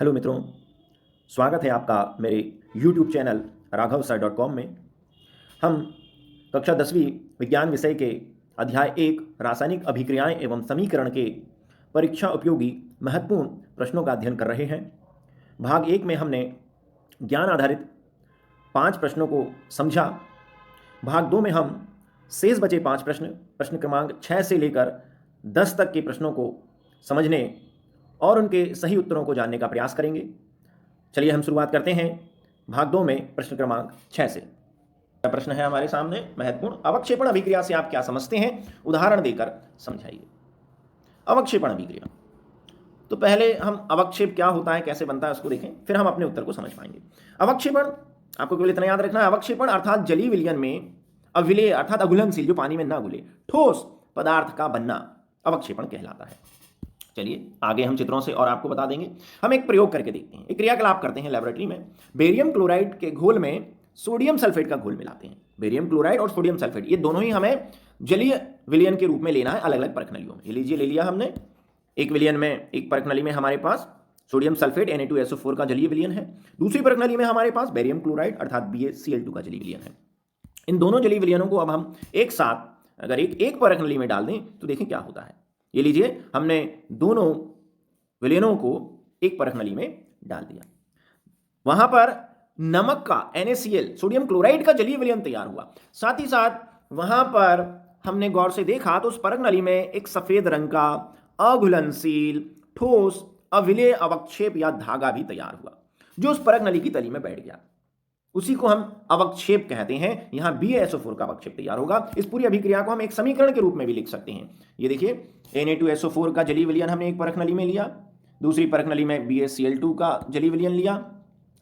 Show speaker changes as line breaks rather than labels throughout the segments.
Hello मित्रों, स्वागत है आपका मेरे YouTube चैनल raghavsir.com में। हम कक्षा 10वीं विज्ञान विषय के अध्याय 1 रासायनिक अभिक्रियाएं एवं समीकरण के परीक्षा उपयोगी महत्वपूर्ण प्रश्नों का अध्ययन कर रहे हैं। भाग 1 में हमने ज्ञान आधारित 5 प्रश्नों को समझा। भाग 2 में हम शेष बचे 5 प्रश्न क्रमांक 6 से लेकर 10 तक के प्रश्नों को समझने और उनके सही उत्तरों को जानने का प्रयास करेंगे। चलिए हम शुरुआत करते हैं भाग 2 में प्रश्न क्रमांक 6 से। प्रश्न है हमारे सामने महत्वपूर्ण, अवक्षेपण अभिक्रिया से आप क्या समझते हैं, उदाहरण देकर समझाइए। अवक्षेपण अभिक्रिया, तो पहले हम अवक्षेप क्या होता है, कैसे बनता है उसको देखें, फिर हम अपने उत्तर को समझ पाएंगे। अवक्षेपण आपको केवल इतना याद रखना है, अवक्षेपण अर्थात जलीय विलयन में अविलेय अर्थात अघुलनशील, जो पानी में ना घुले, ठोस पदार्थ का बनना अवक्षेपण कहलाता है। चलिए आगे हम चित्रों से और आपको बता देंगे। हम एक प्रयोग करके देखते हैं, एक क्रियाकलाप करते हैं लेबोरेटरी में। बेरियम क्लोराइड के घोल में सोडियम सल्फेट का घोल मिलाते हैं। बेरियम क्लोराइड और सोडियम सल्फेट, ये दोनों ही हमें जलीय विलयन के रूप में लेना है, अलग अलग परख नलियों में। ये लीजिए, ले लिया हमने। एक विलयन में, एक परख नली में हमारे पास सोडियम सल्फेट Na2SO4 का जलीय विलयन है। दूसरी परख नली में हमारे पास बेरियम क्लोराइड अर्थात BaCl2 का जलीय विलयन है। इन दोनों जलीय विलयनों को अब हम एक साथ अगर एक परख नली में डाल दें तो देखें क्या होता है। ये लीजिए, हमने दोनों विलयनों को एक परख नली में डाल दिया। वहां पर नमक का NaCl सोडियम क्लोराइड का जलीय विलयन तैयार हुआ। साथ ही साथ वहां पर हमने गौर से देखा तो उस परख नली में एक सफेद रंग का अघुलनशील ठोस अविलेय अवक्षेप या धागा भी तैयार हुआ, जो उस परख नली की तली में बैठ गया। उसी को हम अवक्षेप कहते हैं। यहां BaSO4 का अवक्षेप तैयार होगा। इस पूरी अभिक्रिया को हम एक समीकरण के रूप में भी लिख सकते हैं। ये देखिए, Na2SO4 का जलीय विलयन हमने एक परख नली में लिया, दूसरी परख नली में BaCl2 का जलीय विलयन लिया।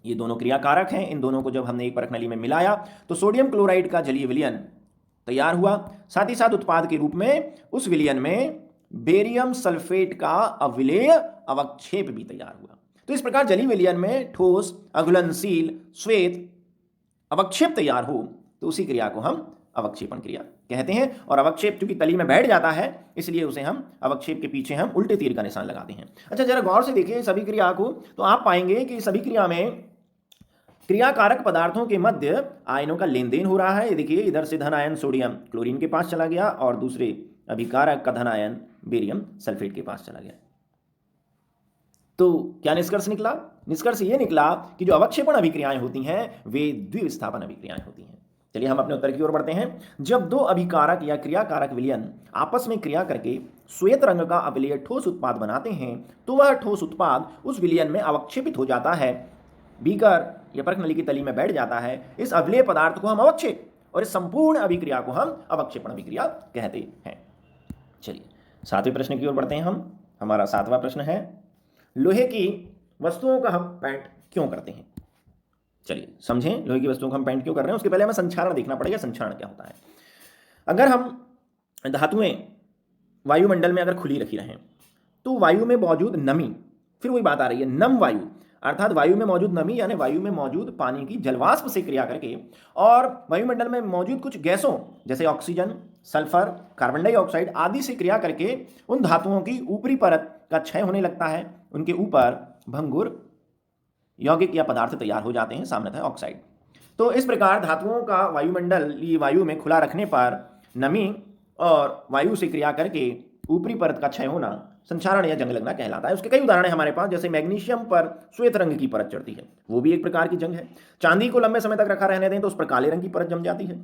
ये दोनों क्रियाकारक हैं। इन दोनों को जब हमने एक परख नली में मिलाया तो सोडियम क्लोराइड का जलीय विलयन तैयार हुआ। साथ ही साथ उत्पाद के रूप में उस विलयन में बेरियम सल्फेट का अविलेय अवक्षेप भी तैयार हुआ। तो इस प्रकार जलीय विलयन में ठोस अघुलनशील श्वेत अवक्षेप तैयार हो तो उसी क्रिया को हम अवक्षेपण क्रिया कहते हैं। और अवक्षेप चूंकि तली में बैठ जाता है, इसलिए उसे हम अवक्षेप के पीछे हम उल्टे तीर का निशान लगाते हैं। अच्छा, जरा गौर से देखिए सभी क्रिया को, तो आप पाएंगे कि सभी क्रिया में क्रियाकारक पदार्थों के मध्य आयनों का लेन देन हो रहा है। ये देखिए, इधर से धन आयन सोडियम क्लोरीन के पास चला गया और दूसरे अभिकारक का धन आयन बेरियम सल्फेट के पास चला गया। तो क्या निष्कर्ष निकला? निष्कर्ष ये निकला कि जो अवक्षेपण अभिक्रियाएं होती हैं वे द्विविस्थापन अभिक्रियाएं होती हैं। चलिए हम अपने उत्तर की ओर बढ़ते हैं। जब दो अभिकारक या क्रियाकारक विलयन आपस में क्रिया करके श्वेत रंग का अविलेय ठोस उत्पाद बनाते हैं तो वह ठोस उत्पाद उस विलयन में अवक्षेपित हो जाता है, बीकर या परख नली की तली में बैठ जाता है। इस अविलेय पदार्थ को हम अवक्षेप और इस संपूर्ण अभिक्रिया को हम अवक्षेपण अभिक्रिया कहते हैं। चलिए 7वें प्रश्न की ओर बढ़ते हैं हम। हमारा 7वां प्रश्न है, लोहे की वस्तुओं का हम पेंट क्यों करते हैं। चलिए समझें, लोहे की वस्तुओं का हम पेंट क्यों कर रहे हैं। उसके पहले हमें संक्षारण देखना पड़ेगा। संक्षारण क्या होता है? अगर हम धातुएं वायुमंडल में अगर खुली रखी रहें तो वायु में मौजूद नमी, फिर वही बात आ रही है, नम वायु अर्थात वायु में मौजूद नमी यानी वायु में मौजूद पानी की जलवाष्प से क्रिया करके और वायुमंडल में मौजूद कुछ गैसों जैसे ऑक्सीजन, सल्फर, कार्बन डाइऑक्साइड आदि से क्रिया करके उन धातुओं की ऊपरी परत का क्षय होने लगता है। उनके ऊपर भंगुर यौगिक या पदार्थ तैयार हो जाते हैं, सामान्यतः ऑक्साइड। तो इस प्रकार धातुओं का वायुमंडलीय वायु में खुला रखने पर नमी और वायु से क्रिया करके ऊपरी परत का क्षय होना संक्षारण या जंग लगना कहलाता है। उसके कई उदाहरण हैं हमारे पास, जैसे मैग्नीशियम पर श्वेत रंग की परत चढ़ती है, वो भी एक प्रकार की जंग है। चांदी को लंबे समय तक रखा रहने दें तो उस पर काले रंग की परत जम जाती है।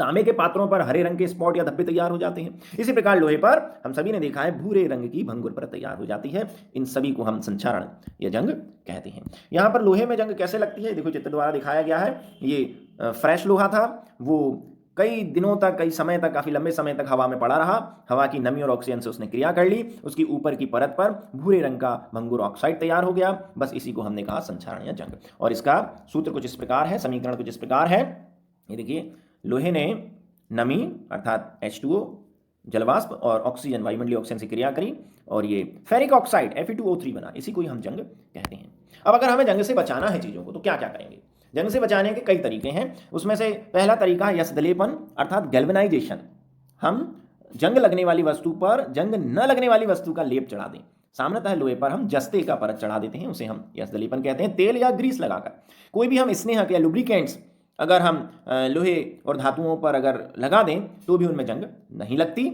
तांबे के पात्रों पर हरे रंग के स्पॉट या धब्बे तैयार हो जाते हैं। इसी प्रकार लोहे पर हम सभी ने देखा है भूरे रंग की भंगुर परत तैयार हो जाती है। इन सभी को हम संक्षारण या जंग कहते हैं। यहाँ पर लोहे में जंग कैसे लगती है, देखो चित्र द्वारा दिखाया गया है। ये फ्रेश लोहा था, वो कई दिनों तक, कई समय तक, काफी लंबे समय तक हवा में पड़ा रहा। हवा की नमी और ऑक्सीजन से उसने क्रिया कर ली, उसकी ऊपर की परत पर भूरे रंग का भंगुर ऑक्साइड तैयार हो गया। बस इसी को हमने कहा संक्षारण या जंग। और इसका सूत्र कुछ इस प्रकार है, समीकरण कुछ इस प्रकार है। ये देखिए, लोहे ने नमी अर्थात H2O जलवाष्प और ऑक्सीजन वायुमंडलीय ऑक्सीजन से क्रिया करी और ये फेरिक ऑक्साइड Fe2O3 बना, इसी को ही हम जंग कहते हैं। अब अगर हमें जंग से बचाना है चीज़ों को तो क्या क्या करेंगे? जंग से बचाने के कई तरीके हैं। उसमें से पहला तरीका है यशदलेपन अर्थात गैल्वेनाइजेशन। हम जंग लगने वाली वस्तु पर जंग न लगने वाली वस्तु का लेप चढ़ा दें। सामान्यतः लोहे पर हम जस्ते का परत चढ़ा देते हैं, उसे हम यश दलेपन कहते हैं। तेल या ग्रीस लगाकर कोई भी हम स्नेहक या लुब्रिकेंट्स अगर हम लोहे और धातुओं पर अगर लगा दें तो भी उनमें जंग नहीं लगती।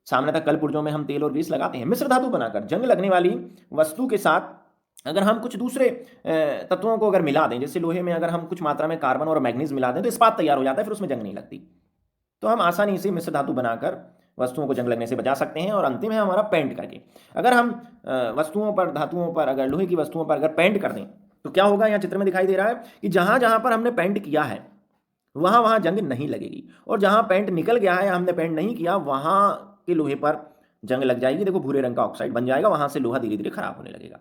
सामान्यतः कल पुर्जों में हम तेल और ग्रीस लगाते हैं। मिश्र धातु बनाकर जंग लगने वाली वस्तु के साथ अगर हम कुछ दूसरे तत्वों को अगर मिला दें, जैसे लोहे में अगर हम कुछ मात्रा में कार्बन और मैग्नीज मिला दें तो इस्पात तैयार हो जाता है, फिर उसमें जंग नहीं लगती। तो हम आसानी से मिश्र धातु बनाकर वस्तुओं को जंग लगने से बचा सकते हैं। और अंतिम है हमारा पेंट करके। अगर हम वस्तुओं पर, धातुओं पर, अगर लोहे की वस्तुओं पर अगर पेंट कर दें तो क्या होगा, यहाँ चित्र में दिखाई दे रहा है कि जहां जहां पर हमने पेंट किया है वहां वहां जंग नहीं लगेगी, और जहां पेंट निकल गया है या हमने पेंट नहीं किया वहां के लोहे पर जंग लग जाएगी। देखो भूरे रंग का ऑक्साइड बन जाएगा, वहां से लोहा धीरे धीरे खराब होने लगेगा।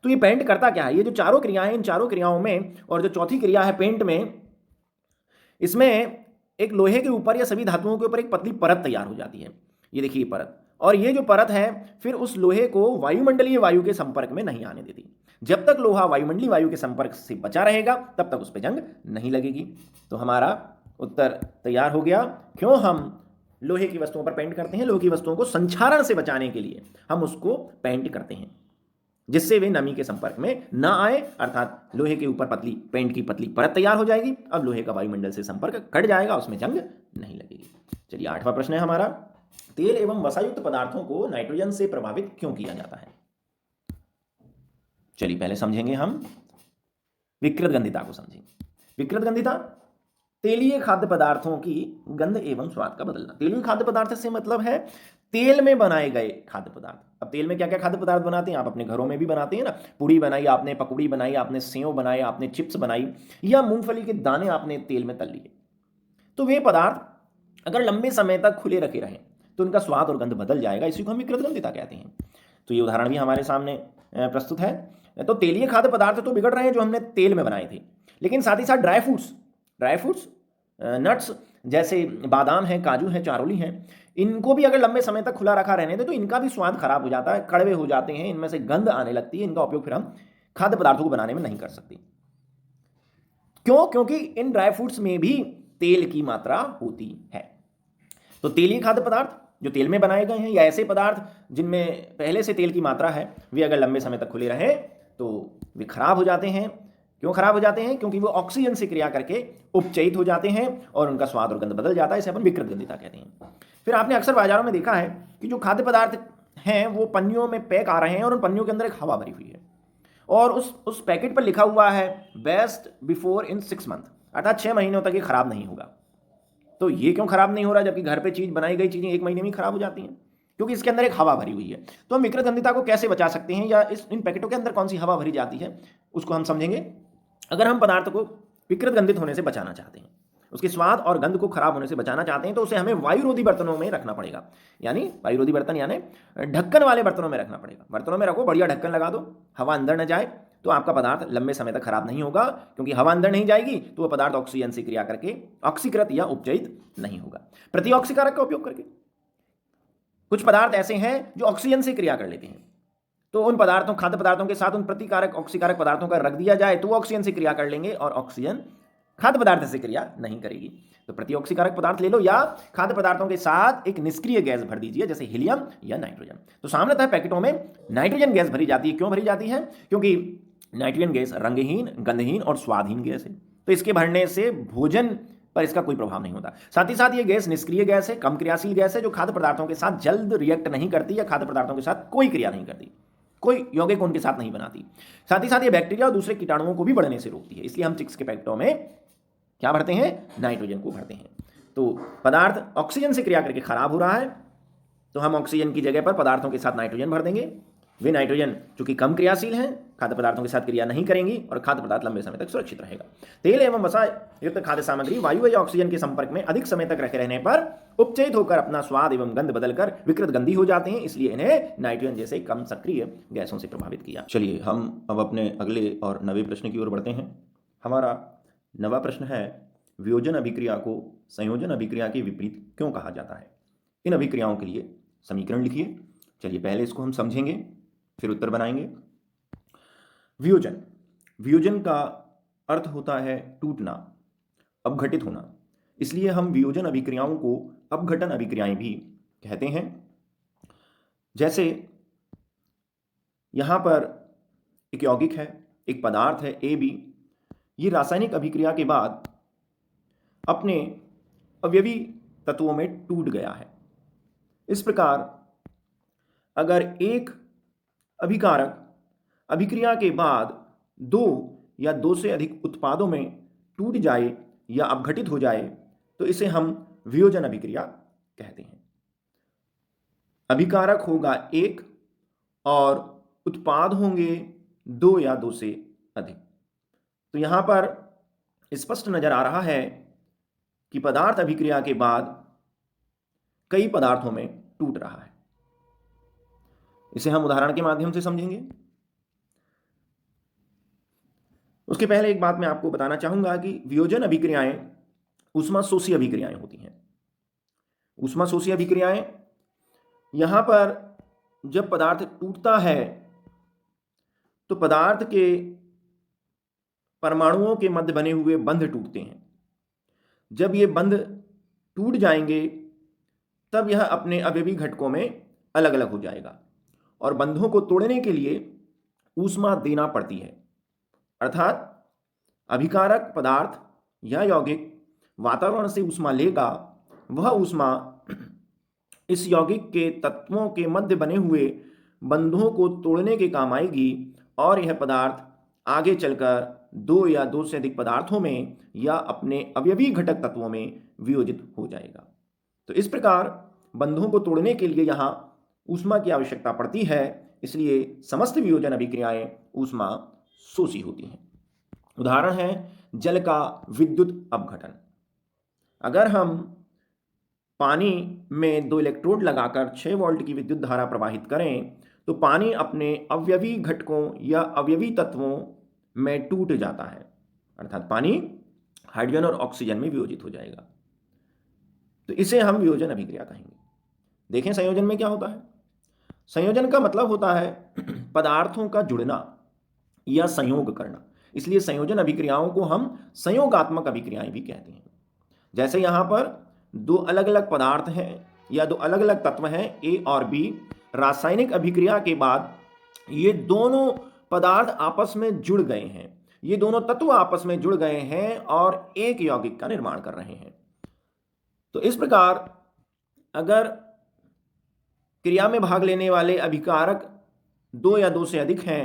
तो ये पेंट करता क्या है, ये जो चारों क्रियाएं, इन चारों क्रियाओं में, और जो चौथी क्रिया है पेंट में, इसमें एक लोहे के ऊपर या सभी धातुओं के ऊपर एक पतली परत तैयार हो जाती है। ये देखिए परत, और ये जो परत है फिर उस लोहे को वायुमंडलीय वायु के संपर्क में नहीं आने देती। जब तक लोहा वायुमंडलीय वायु के संपर्क से बचा रहेगा तब तक उस पर जंग नहीं लगेगी। तो हमारा उत्तर तैयार हो गया। क्यों हम लोहे की वस्तुओं पर पेंट करते हैं? लोहे की वस्तुओं को संक्षारण से बचाने के लिए हम उसको पेंट करते हैं, जिससे वे नमी के संपर्क में ना आए, अर्थात लोहे के ऊपर पतली पेंट की पतली परत तैयार हो जाएगी। अब लोहे का वायुमंडल से संपर्क कट जाएगा, उसमें जंग नहीं लगेगी। चलिए 8वां प्रश्न है हमारा, तेल एवं वसायुक्त पदार्थों को नाइट्रोजन से प्रभावित क्यों किया जाता है? चलिए पहले समझेंगे हम विकृत गंधिता को समझेंगे। विकृत गंधिता तेलीय खाद्य पदार्थों की गंध एवं स्वाद का बदलना। तेलीय खाद्य पदार्थ से मतलब है तेल में बनाए गए खाद्य पदार्थ। अब तेल में क्या क्या खाद्य पदार्थ बनाते हैं? आप अपने घरों में भी बनाते हैं ना, पूड़ी बनाई आपने, पकौड़ी बनाई आपने, सेव बनाए आपने, चिप्स बनाई, या मूंगफली के दाने आपने तेल में तल लिए। तो वे पदार्थ अगर लंबे समय तक खुले रखे रहें तो उनका स्वाद और गंध बदल जाएगा, इसी को हम विकृत गंधिता कहते हैं। तो ये उदाहरण भी हमारे सामने प्रस्तुत है। तो तेलीय खाद्य पदार्थ तो बिगड़ रहे हैं जो हमने तेल में बनाए थे, लेकिन साथ ही साथ ड्राई फ्रूट्स, नट्स जैसे बादाम है, काजू है, चारोली है, इनको भी अगर लंबे समय तक खुला रखा रहने दे तो इनका भी स्वाद खराब हो जाता है, कड़वे हो जाते हैं, इनमें से गंध आने लगती है। इनका उपयोग फिर हम खाद्य पदार्थों को बनाने में नहीं कर सकते। क्यों? क्योंकि इन ड्राई फ्रूट्स में भी तेल की मात्रा होती है। तो तेलीय खाद्य पदार्थ जो तेल में बनाए गए हैं, या ऐसे पदार्थ जिनमें पहले से तेल की मात्रा है, वे अगर लंबे समय तक खुले रहे तो वे खराब हो जाते हैं। क्यों खराब हो जाते हैं? क्योंकि वो ऑक्सीजन से क्रिया करके उपचयित हो जाते हैं और उनका स्वाद और गंध बदल जाता है। इसे अपन विकृत गंधिता कहते हैं। फिर आपने अक्सर बाजारों में देखा है कि जो खाद्य पदार्थ हैं वो पन्नियों में पैक आ रहे हैं और उन पन्नियों के अंदर एक हवा भरी हुई है, और उस पैकेट पर लिखा हुआ है बेस्ट बिफोर इन 6 मंथ, अर्थात 6 महीनों तक ये खराब नहीं होगा। तो ये क्यों खराब नहीं हो रहा, जबकि घर पे चीज बनाई गई चीजें 1 महीने में खराब हो जाती हैं? क्योंकि इसके अंदर एक हवा भरी हुई है। तो हम विकृत गंधिता को कैसे बचा सकते हैं, या इन पैकेटों के अंदर कौन सी हवा भरी जाती है उसको हम समझेंगे। अगर हम पदार्थ को विकृत गंधित होने से बचाना चाहते हैं, उसके स्वाद और गंध को खराब होने से बचाना चाहते हैं, तो उसे हमें वायुरोधी बर्तनों में रखना पड़ेगा। यानी वायुरोधी बर्तन यानी ढक्कन वाले बर्तनों में रखना पड़ेगा। बर्तनों में रखो, बढ़िया ढक्कन लगा दो, हवा अंदर न जाए, तो आपका पदार्थ लंबे समय तक खराब नहीं होगा। क्योंकि हवा अंदर नहीं जाएगी तो वह पदार्थ ऑक्सीजन से क्रिया करके ऑक्सीकृत या उपचयित नहीं होगा। प्रतिऑक्सीकारक का उपयोग करके कुछ पदार्थ ऐसे हैं जो ऑक्सीजन से क्रिया कर लेते हैं, तो उन पदार्थों, खाद्य पदार्थों के साथ उन प्रतिकारक ऑक्सीकारक पदार्थों का रख दिया जाए तो वो ऑक्सीजन से क्रिया कर लेंगे और ऑक्सीजन खाद्य पदार्थ से क्रिया नहीं करेगी। तो प्रतिऑक्सीकारक पदार्थ ले लो, या खाद्य पदार्थों के साथ एक निष्क्रिय गैस भर दीजिए जैसे हीलियम या नाइट्रोजन। तो सामान्यतः पैकेटों में नाइट्रोजन गैस भरी जाती है। क्यों भरी जाती है? क्योंकि नाइट्रोजन गैस रंगहीन, गंधहीन और स्वादहीन गैस है, तो इसके भरने से भोजन पर इसका कोई प्रभाव नहीं होता। साथ ही साथ ये गैस निष्क्रिय गैस है, कम क्रियाशील गैस है, जो खाद्य पदार्थों के साथ जल्द रिएक्ट नहीं करती या खाद्य पदार्थों के साथ कोई क्रिया नहीं करती, कोई यौगिक उनके साथ नहीं बनाती। साथ ही साथ ये बैक्टीरिया और दूसरे कीटाणुओं को भी बढ़ने से रोकती है। इसलिए हम चिक्स के पैकेटों में क्या भरते हैं? नाइट्रोजन को भरते हैं। तो पदार्थ ऑक्सीजन से क्रिया करके खराब हो रहा है, तो हम ऑक्सीजन की जगह पर पदार्थों के साथ नाइट्रोजन भर देंगे। वे नाइट्रोजन चूंकि कम क्रियाशील हैं, खाद्य पदार्थों के साथ क्रिया नहीं करेंगी और खाद्य पदार्थ लंबे समय तक सुरक्षित रहेगा। तेल एवं वसा युक्त खाद्य सामग्री वायु या ऑक्सीजन के संपर्क में अधिक समय तक रखे रहने पर उपचयित होकर अपना स्वाद एवं गंध बदलकर विकृत गंधी हो जाते हैं, इसलिए इन्हें नाइट्रोजन जैसे कम सक्रिय गैसों से प्रभावित किया। चलिए हम अब अपने अगले और 9वें प्रश्न की ओर बढ़ते हैं। हमारा 9वां प्रश्न है, वियोजन अभिक्रिया को संयोजन अभिक्रिया के विपरीत क्यों कहा जाता है? इन अभिक्रियाओं के लिए समीकरण लिखिए। चलिए पहले इसको हम समझेंगे, फिर उत्तर बनाएंगे। वियोजन का अर्थ होता है टूटना, अपघटित होना, इसलिए हम वियोजन अभिक्रियाओं को अपघटन अभिक्रियाएं भी कहते हैं। जैसे यहाँ पर एक यौगिक है, एक पदार्थ है AB। ये रासायनिक अभिक्रिया के बाद अपने अवयवी तत्वों में टूट गया है। इस प्रकार अगर एक अभिकारक अभिक्रिया के बाद दो या दो से अधिक उत्पादों में टूट जाए या अपघटित हो जाए तो इसे हम वियोजन अभिक्रिया कहते हैं। अभिकारक होगा एक और उत्पाद होंगे दो या दो से अधिक। तो यहां पर स्पष्ट नजर आ रहा है कि पदार्थ अभिक्रिया के बाद कई पदार्थों में टूट रहा है। इसे हम उदाहरण के माध्यम से समझेंगे। उसके पहले एक बात मैं आपको बताना चाहूंगा कि वियोजन अभिक्रियाएं ऊष्माशोषी अभिक्रियाएं होती हैं। ऊष्माशोषी अभिक्रियाएं, यहां पर जब पदार्थ टूटता है तो पदार्थ के परमाणुओं के मध्य बने हुए बंध टूटते हैं। जब ये बंध टूट जाएंगे तब यह अपने अवयवी घटकों में अलग अलग हो जाएगा और बंधों को तोड़ने के लिए ऊष्मा देना पड़ती है। अर्थात अभिकारक पदार्थ या यौगिक वातावरण से ऊष्मा लेगा, वह ऊष्मा इस यौगिक के तत्वों के मध्य बने हुए बंधों को तोड़ने के काम आएगी और यह पदार्थ आगे चलकर दो या दो से अधिक पदार्थों में या अपने अवयवी घटक तत्वों में वियोजित हो जाएगा। तो इस प्रकार बंधों को तोड़ने के लिए यहाँ ऊष्मा की आवश्यकता पड़ती है, इसलिए समस्त वियोजन अभिक्रियाएं ऊष्मा शोषी होती हैं। उदाहरण है जल का विद्युत अपघटन। अगर हम पानी में 2 इलेक्ट्रोड लगाकर 6 वोल्ट की विद्युत धारा प्रवाहित करें तो पानी अपने अवयवी घटकों या अवयवी तत्वों में टूट जाता है, अर्थात पानी हाइड्रोजन और ऑक्सीजन में वियोजित हो जाएगा। तो इसे हम वियोजन अभिक्रिया कहेंगे। देखें संयोजन में क्या होता है। संयोजन का मतलब होता है पदार्थों का जुड़ना या संयोग करना, इसलिए संयोजन अभिक्रियाओं को हम संयोगात्मक अभिक्रियाएं भी कहते हैं। जैसे यहां पर दो अलग अलग पदार्थ हैं या दो अलग अलग तत्व हैं ए और बी, रासायनिक अभिक्रिया के बाद ये दोनों पदार्थ आपस में जुड़ गए हैं, ये दोनों तत्व आपस में जुड़ गए हैं और एक यौगिक का निर्माण कर रहे हैं। तो इस प्रकार अगर क्रिया में भाग लेने वाले अभिकारक दो या दो से अधिक हैं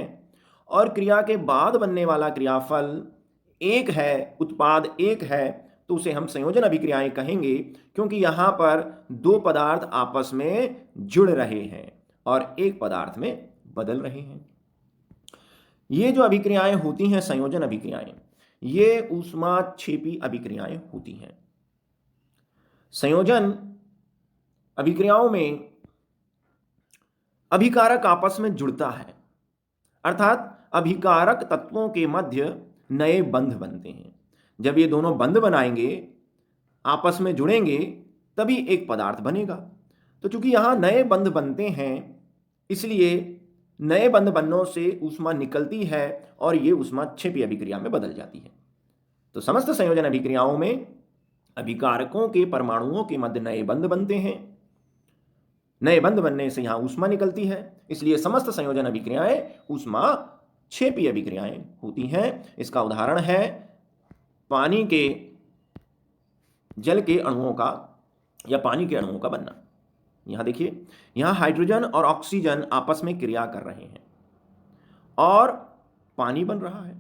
और क्रिया के बाद बनने वाला क्रियाफल एक है, उत्पाद एक है, तो उसे हम संयोजन अभिक्रियाएं कहेंगे, क्योंकि यहां पर दो पदार्थ आपस में जुड़ रहे हैं और एक पदार्थ में बदल रहे हैं। ये जो अभिक्रियाएं होती हैं संयोजन अभिक्रियाएं, ये ऊष्माक्षेपी अभिक्रियाएं होती हैं। संयोजन अभिक्रियाओं में अभिकारक आपस में जुड़ता है, अर्थात अभिकारक तत्वों के मध्य नए बंध बनते हैं। जब ये दोनों बंध बनाएंगे, आपस में जुड़ेंगे, तभी एक पदार्थ बनेगा। तो चूंकि यहां नए बंध बनते हैं, इसलिए नए बंध बनने से ऊष्मा निकलती है और ये ऊष्माक्षेपी अभिक्रिया में बदल जाती है। तो समस्त संयोजन अभिक्रियाओं में अभिकारकों के परमाणुओं के मध्य नए बंध बनते हैं, नए बंध बनने से यहां ऊष्मा निकलती है, इसलिए समस्त संयोजन अभिक्रियाएं ऊष्माक्षेपी अभिक्रियाएं होती हैं। इसका उदाहरण है पानी के जल के अणुओं का या पानी के अणुओं का बनना। यहां देखिए, यहां हाइड्रोजन और ऑक्सीजन आपस में क्रिया कर रहे हैं और पानी बन रहा है।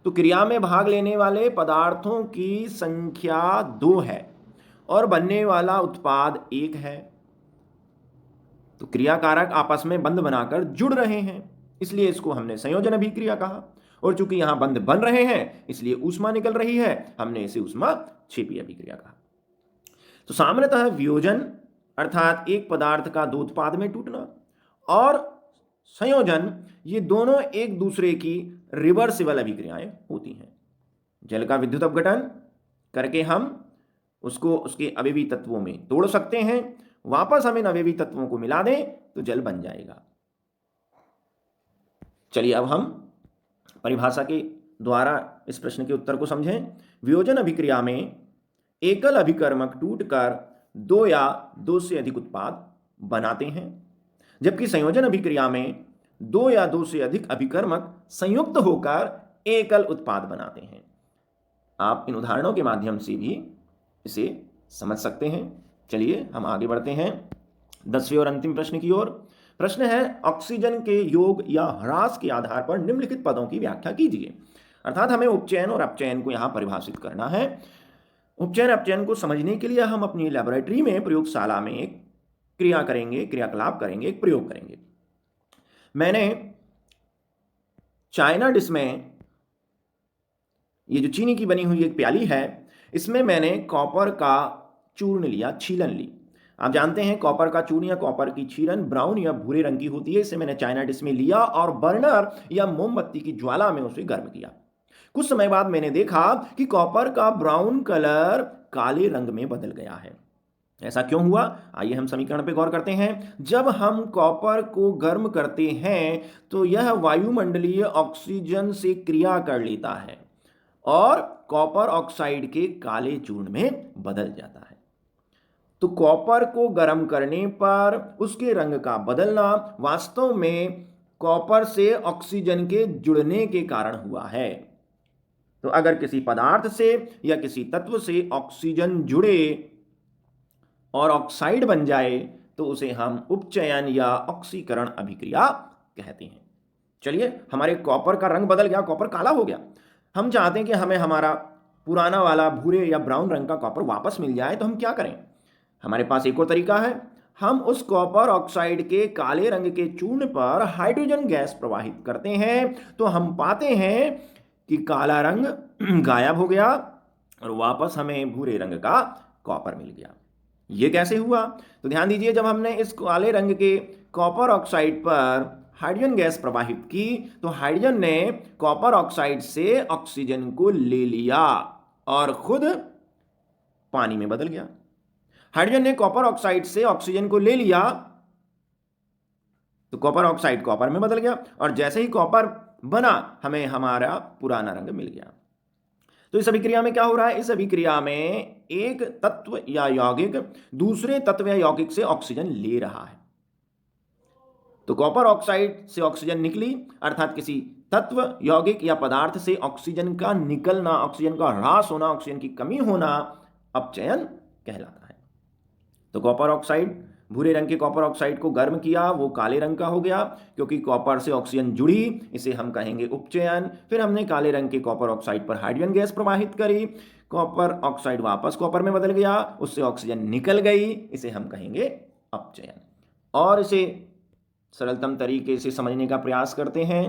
तो क्रिया में भाग लेने वाले पदार्थों की संख्या 2 है और बनने वाला उत्पाद 1 है। तो क्रियाकारक आपस में बंध बनाकर जुड़ रहे हैं, इसलिए इसको हमने संयोजन अभिक्रिया कहा। और चूंकि यहां बंध बन रहे हैं, इसलिए ऊष्मा निकल रही है, हमने इसे ऊष्माक्षेपी अभिक्रिया कहा। तो सामान्यतः वियोजन अर्थात एक पदार्थ का दो उत्पाद में टूटना और संयोजन, ये दोनों एक दूसरे की रिवर्सिबल अभिक्रियाएं होती हैं। जल का विद्युत अपघटन करके हम उसको उसके अवयवी तत्वों में तोड़ सकते हैं, वापस हम इन अवयवी तत्वों को मिला दें तो जल बन जाएगा। चलिए अब हम परिभाषा के द्वारा इस प्रश्न के उत्तर को समझें। वियोजन अभिक्रिया में एकल अभिकर्मक टूटकर दो या दो से अधिक उत्पाद बनाते हैं, जबकि संयोजन अभिक्रिया में दो या दो से अधिक अभिकर्मक संयुक्त होकर एकल उत्पाद बनाते हैं। आप इन उदाहरणों के माध्यम से भी इसे समझ सकते हैं। चलिए हम आगे बढ़ते हैं 10वें और अंतिम प्रश्न की ओर। प्रश्न है, ऑक्सीजन के योग या ह्रास के आधार पर निम्नलिखित पदों की व्याख्या कीजिए। अर्थात हमें उपचयन और अपचयन को यहां परिभाषित करना है। उपचयन अपचयन को समझने के लिए हम अपनी लेबोरेटरी में, प्रयोगशाला में एक क्रिया करेंगे, क्रियाकलाप करेंगे, एक प्रयोग करेंगे। मैंने चाइना डिश में, ये जो चीनी की बनी हुई एक प्याली है, इसमें मैंने कॉपर का चूर्ण लिया, छीलन ली। आप जानते हैं कॉपर का चूर्ण या कॉपर की छीलन ब्राउन या भूरे रंग की होती है। इसे मैंने चाइना डिश में लिया और बर्नर या मोमबत्ती की ज्वाला में उसे गर्म किया। कुछ समय बाद मैंने देखा कि कॉपर का ब्राउन कलर काले रंग में बदल गया है। ऐसा क्यों हुआ? आइए हम समीकरण पर गौर करते हैं। जब हम कॉपर को गर्म करते हैं तो यह वायुमंडलीय ऑक्सीजन से क्रिया कर लेता है और कॉपर ऑक्साइड के काले चूर्ण में बदल जाता है। तो कॉपर को गर्म करने पर उसके रंग का बदलना वास्तव में कॉपर से ऑक्सीजन के जुड़ने के कारण हुआ है। तो अगर किसी पदार्थ से या किसी तत्व से ऑक्सीजन जुड़े और ऑक्साइड बन जाए तो उसे हम उपचयन या ऑक्सीकरण अभिक्रिया कहते हैं। चलिए, हमारे कॉपर का रंग बदल गया, कॉपर काला हो गया। हम चाहते हैं कि हमें हमारा पुराना वाला भूरे या ब्राउन रंग का कॉपर वापस मिल जाए, तो हम क्या करें? हमारे पास एक और तरीका है। हम उस कॉपर ऑक्साइड के काले रंग के चूर्ण पर हाइड्रोजन गैस प्रवाहित करते हैं तो हम पाते हैं कि काला रंग गायब हो गया और वापस हमें भूरे रंग का कॉपर मिल गया। ये कैसे हुआ? तो ध्यान दीजिए, जब हमने इस काले रंग के कॉपर ऑक्साइड पर हाइड्रोजन गैस प्रवाहित की तो हाइड्रोजन ने कॉपर ऑक्साइड से ऑक्सीजन को ले लिया और खुद पानी में बदल गया। हाइड्रोजन ने कॉपर ऑक्साइड से ऑक्सीजन को ले लिया तो कॉपर ऑक्साइड कॉपर में बदल गया और जैसे ही कॉपर बना हमें हमारा पुराना रंग मिल गया। तो इस अभिक्रिया में क्या हो रहा है? इस अभिक्रिया में एक तत्व या यौगिक दूसरे तत्व या यौगिक से ऑक्सीजन ले रहा है। तो कॉपर ऑक्साइड से ऑक्सीजन निकली, अर्थात किसी तत्व, यौगिक या पदार्थ से ऑक्सीजन का निकलना, ऑक्सीजन का ह्रास होना, ऑक्सीजन की कमी होना अपचयन कहलाता है। तो कॉपर ऑक्साइड, भूरे रंग के कॉपर ऑक्साइड को गर्म किया, वो काले रंग का हो गया क्योंकि कॉपर से ऑक्सीजन जुड़ी, इसे हम कहेंगे उपचयन। फिर हमने काले रंग के कॉपर ऑक्साइड पर हाइड्रोजन गैस प्रवाहित करी, कॉपर ऑक्साइड वापस कॉपर में बदल गया, उससे ऑक्सीजन निकल गई, इसे हम कहेंगे अपचयन। और इसे सरलतम तरीके से समझने का प्रयास करते हैं।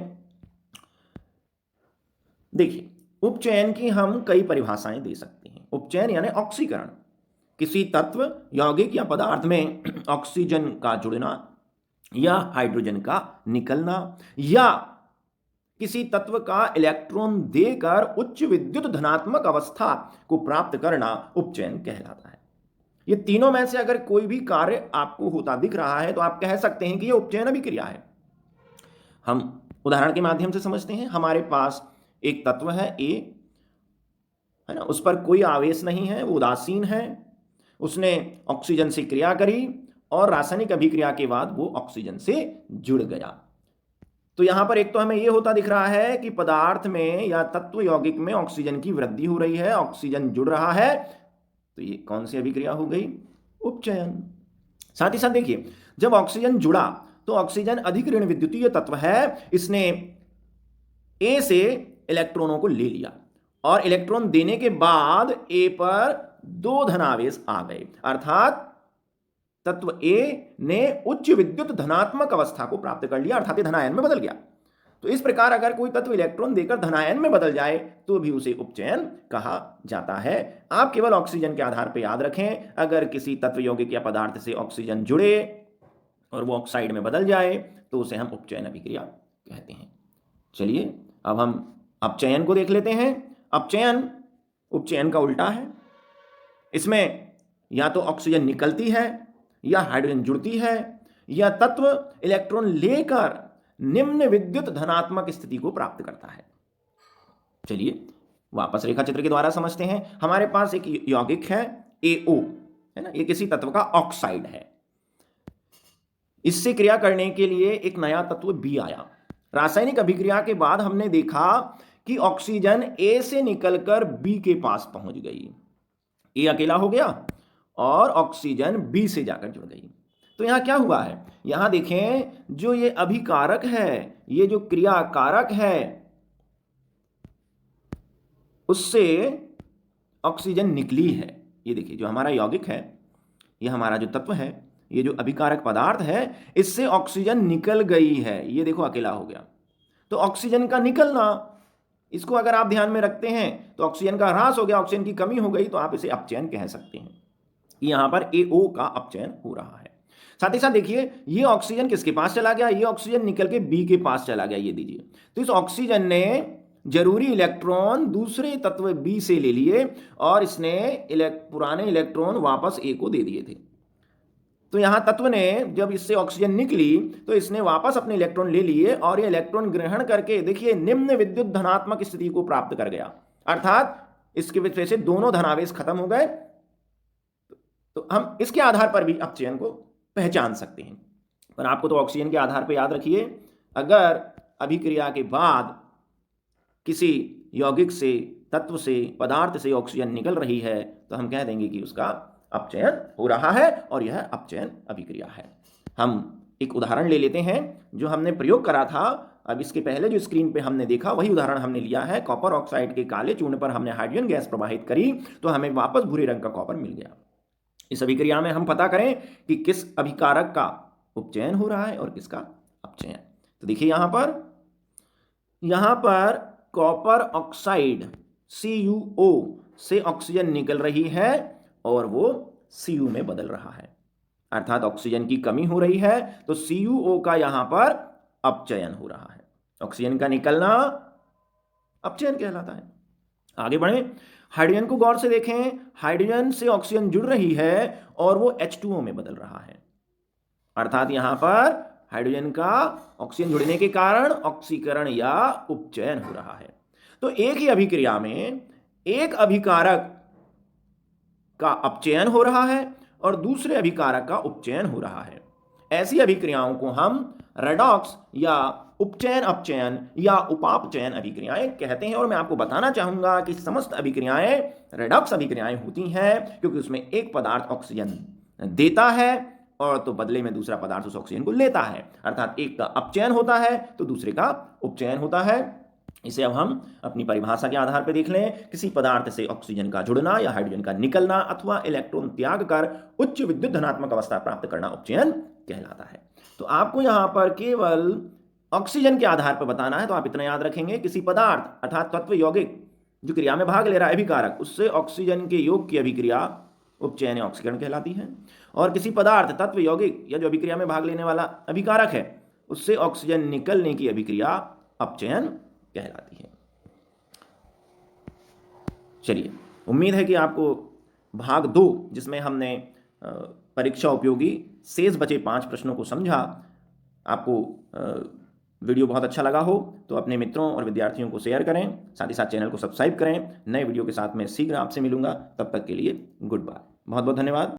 देखिए, उपचयन की हम कई परिभाषाएं दे सकते हैं। उपचयन यानी ऑक्सीकरण, किसी तत्व, यौगिक या पदार्थ में ऑक्सीजन का जुड़ना या हाइड्रोजन का निकलना या किसी तत्व का इलेक्ट्रॉन देकर उच्च विद्युत धनात्मक अवस्था को प्राप्त करना उपचयन कहलाता है। ये तीनों में से अगर कोई भी कार्य आपको होता दिख रहा है तो आप कह सकते हैं कि ये उपचयन अभिक्रिया है। हम उदाहरण के माध्यम से समझते हैं। हमारे पास एक तत्व है ए, है ना, उस पर कोई आवेश नहीं है, वो उदासीन है। उसने ऑक्सीजन से क्रिया करी और रासायनिक अभिक्रिया के बाद वो ऑक्सीजन से जुड़ गया। तो यहां पर एक तो हमें यह होता दिख रहा है कि पदार्थ में या तत्व यौगिक में ऑक्सीजन की वृद्धि हो रही है, ऑक्सीजन जुड़ रहा है। तो ये कौन सी अभिक्रिया हो गई? उपचयन। साथ ही साथ देखिए, जब ऑक्सीजन जुड़ा तो ऑक्सीजन अधिक ऋण विद्युतीय तत्व है, इसने ए से इलेक्ट्रॉनों को ले लिया और इलेक्ट्रॉन देने के बाद ए पर दो धनावेश आ गए, अर्थात तत्व ए ने उच्च विद्युत धनात्मक अवस्था को प्राप्त कर लिया, अर्थात धनायन में बदल गया। तो इस प्रकार अगर कोई तत्व इलेक्ट्रॉन देकर धनायन में बदल जाए तो भी उसे उपचयन कहा जाता है। आप केवल ऑक्सीजन के आधार पर याद रखें, अगर किसी तत्व, यौगिक या पदार्थ से ऑक्सीजन जुड़े और वो ऑक्साइड में बदल जाए तो उसे हम उपचयन अभिक्रिया कहते हैं। चलिए अब हम अपचयन को देख लेते हैं। अपचयन उपचयन का उल्टा है। इसमें या तो ऑक्सीजन निकलती है या हाइड्रोजन जुड़ती है या तत्व इलेक्ट्रॉन लेकर निम्न विद्युत धनात्मक स्थिति को प्राप्त करता है। चलिए वापस रेखा चित्र के द्वारा समझते हैं। हमारे पास एक यौगिक है AO, है ना, ये किसी तत्व का ऑक्साइड है। इससे क्रिया करने के लिए एक नया तत्व बी आया। रासायनिक अभिक्रिया के बाद हमने देखा कि ऑक्सीजन ए से निकलकर बी के पास पहुंच गई, ए अकेला हो गया और ऑक्सीजन बी से जाकर जुड़ गई। तो यहां क्या हुआ है, यहां देखें जो ये अभिकारक है, ये जो क्रिया कारक है, उससे ऑक्सीजन निकली है। ये देखिए जो हमारा यौगिक है, ये हमारा जो तत्व है, ये जो अभिकारक पदार्थ है, इससे ऑक्सीजन निकल गई है। ये देखो अकेला हो गया। तो ऑक्सीजन का निकलना, इसको अगर आप ध्यान में रखते हैं तो ऑक्सीजन का ह्रास हो गया, ऑक्सीजन की कमी हो गई, तो आप इसे अपचयन कह सकते हैं। यहां पर AO का अपचयन हो रहा है। साथ ही साथ देखिए ये ऑक्सीजन किसके पास चला गया, ये ऑक्सीजन निकल के बी के पास चला गया। ये दीजिए, तो इस ऑक्सीजन ने जरूरी इलेक्ट्रॉन दूसरे तत्व बी से ले लिए और इसने पुराने इलेक्ट्रॉन वापस ए को दे दिए थे। तो यहां तत्व ने जब इससे ऑक्सीजन निकली तो इसने वापस अपने इलेक्ट्रॉन ले लिए और ये इलेक्ट्रॉन ग्रहण करके देखिए निम्न विद्युत धनात्मक स्थिति को प्राप्त कर गया, अर्थात इसकी वजह से दोनों धनावेश खत्म हो गए। तो हम इसके आधार पर भी अपचयन को पहचान सकते हैं। पर आपको तो ऑक्सीजन के आधार पर याद रखिए, अगर अभिक्रिया के बाद किसी यौगिक से, तत्व से, पदार्थ से ऑक्सीजन निकल रही है तो हम कह देंगे कि उसका अपचयन हो रहा है और यह अपचयन अभिक्रिया है। हम एक उदाहरण ले लेते हैं जो हमने प्रयोग करा था। अब इसके पहले जो स्क्रीन पे हमने देखा वही उदाहरण हमने लिया है। कॉपर ऑक्साइड के काले चूर्ण पर हमने हाइड्रोजन गैस प्रवाहित करी तो हमें वापस भूरे रंग का कॉपर मिल गया। इस अभिक्रिया में हम पता करें कि किस अभिकारक का उपचयन हो रहा है और किसका अपचयन। तो देखिए यहां पर कॉपर ऑक्साइड CuO से ऑक्सीजन निकल रही है और वो Cu में बदल रहा है, अर्थात ऑक्सीजन की कमी हो रही है, तो CuO का यहां पर अपचयन हो रहा है। ऑक्सीजन का निकलना अपचयन कहलाता है। आगे बढ़े, हाइड्रोजन को गौर से देखें। हाइड्रोजन से ऑक्सीजन जुड़ रही है और वो H2O में बदल रहा है, अर्थात यहां पर हाइड्रोजन का ऑक्सीजन जुड़ने के कारण ऑक्सीकरण या उपचयन हो रहा है। तो एक ही अभिक्रिया में एक अभिकारक का अपचयन हो रहा है और दूसरे अभिकारक का उपचयन हो रहा है। ऐसी अभिक्रियाओं को हम रेडॉक्स या उपचयन अपचयन या उपापचयन अभिक्रियाएं कहते हैं। और मैं आपको बताना चाहूंगा कि समस्त अभिक्रियाएं रेडॉक्स अभिक्रियाएं होती हैं क्योंकि उसमें एक पदार्थ ऑक्सीजन देता है और तो बदले में दूसरा पदार्थ उस ऑक्सीजन को लेता है, अर्थात एक का अपचयन होता है तो दूसरे का उपचयन होता है। इसे अब हम अपनी परिभाषा के आधार पर देख लें। किसी पदार्थ से ऑक्सीजन का जुड़ना या हाइड्रोजन का निकलना अथवा इलेक्ट्रॉन त्याग कर उच्च विद्युत धनात्मक अवस्था प्राप्त करना उपचयन कहलाता है। तो आपको यहां पर केवल ऑक्सीजन के आधार पर बताना है, तो आप इतना याद रखेंगे, किसी पदार्थ अर्थात तत्व यौगिक जो क्रिया में भाग ले रहा है अभिकारक, उससे ऑक्सीजन के योग की अभिक्रिया उपचयन या ऑक्सीकरण कहलाती है। और किसी पदार्थ तत्व यौगिक या जो अभिक्रिया में भाग लेने वाला अभिकारक है उससे ऑक्सीजन निकलने की अभिक्रिया अपचयन कहलाती है। चलिए, उम्मीद है कि आपको भाग 2 जिसमें हमने परीक्षा उपयोगी शेष बचे 5 प्रश्नों को समझा, आपको वीडियो बहुत अच्छा लगा हो तो अपने मित्रों और विद्यार्थियों को शेयर करें। साथ ही साथ चैनल को सब्सक्राइब करें। नए वीडियो के साथ मैं शीघ्र आपसे मिलूंगा। तब तक के लिए गुड बाय। बहुत बहुत धन्यवाद।